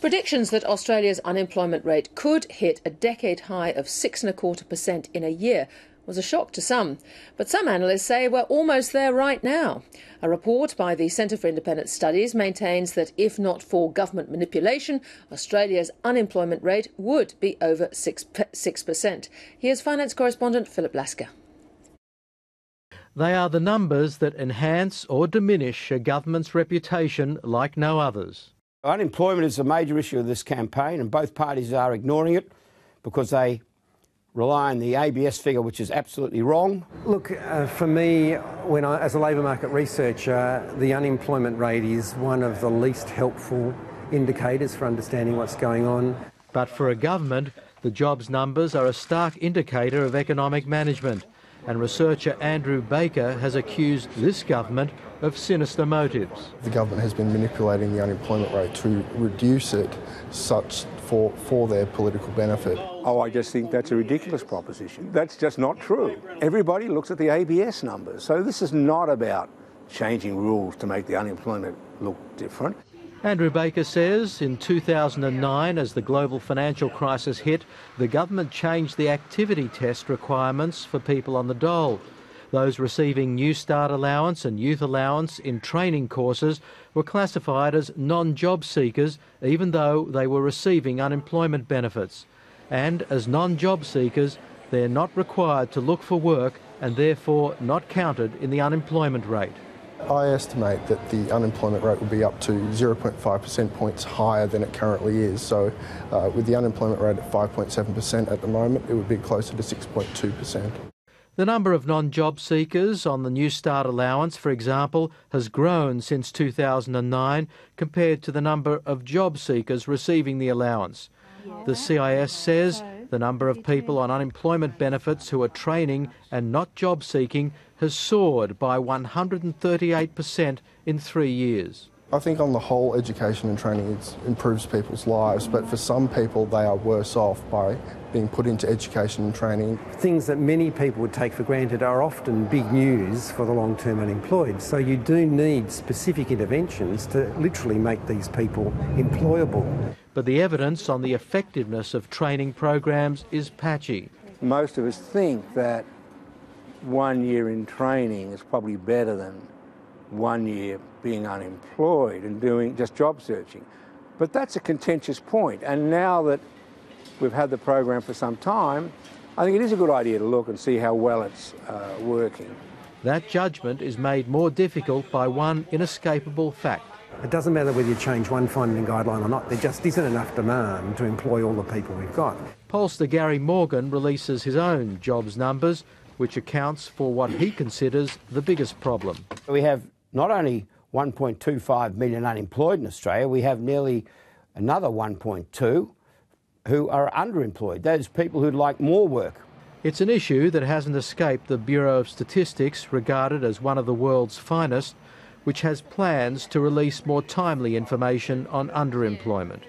Predictions that Australia's unemployment rate could hit a decade high of 6.25% in a year was a shock to some. But some analysts say we're almost there right now. A report by the Centre for Independent Studies maintains that if not for government manipulation, Australia's unemployment rate would be over 6%. Here's finance correspondent Philip Lasker. They are the numbers that enhance or diminish a government's reputation like no others. Unemployment is a major issue of this campaign, and both parties are ignoring it because they rely on the ABS figure, which is absolutely wrong. Look, for me, as a labour market researcher, the unemployment rate is one of the least helpful indicators for understanding what's going on. But for a government, the jobs numbers are a stark indicator of economic management, and researcher Andrew Baker has accused this government of sinister motives. The government has been manipulating the unemployment rate to reduce it such for their political benefit. Oh, I just think that's a ridiculous proposition. That's just not true. Everybody looks at the ABS numbers. So this is not about changing rules to make the unemployment look different. Andrew Baker says in 2009, as the global financial crisis hit, the government changed the activity test requirements for people on the dole. Those receiving New Start allowance and youth allowance in training courses were classified as non-job seekers, even though they were receiving unemployment benefits. And as non-job seekers, they're not required to look for work and therefore not counted in the unemployment rate. I estimate that the unemployment rate will be up to 0.5 percent points higher than it currently is. So with the unemployment rate at 5.7% at the moment, it would be closer to 6.2%. The number of non-job seekers on the New Start allowance, for example, has grown since 2009 compared to the number of job seekers receiving the allowance. The CIS says the number of people on unemployment benefits who are training and not job seeking has soared by 138% in 3 years. I think on the whole, education and training improves people's lives, but for some people they are worse off by being put into education and training. Things that many people would take for granted are often big news for the long-term unemployed. So you do need specific interventions to literally make these people employable. But the evidence on the effectiveness of training programs is patchy. Most of us think that 1 year in training is probably better than 1 year being unemployed and doing just job searching. But that's a contentious point. And now that we've had the program for some time, I think it is a good idea to look and see how well it's working. That judgment is made more difficult by one inescapable fact. It doesn't matter whether you change one funding guideline or not, there just isn't enough demand to employ all the people we've got. Pollster Gary Morgan releases his own jobs numbers, which accounts for what he considers the biggest problem. We have not only 1.25 million unemployed in Australia, we have nearly another 1.2 who are underemployed. Those people who'd like more work. It's an issue that hasn't escaped the Bureau of Statistics, regarded as one of the world's finest, which has plans to release more timely information on underemployment.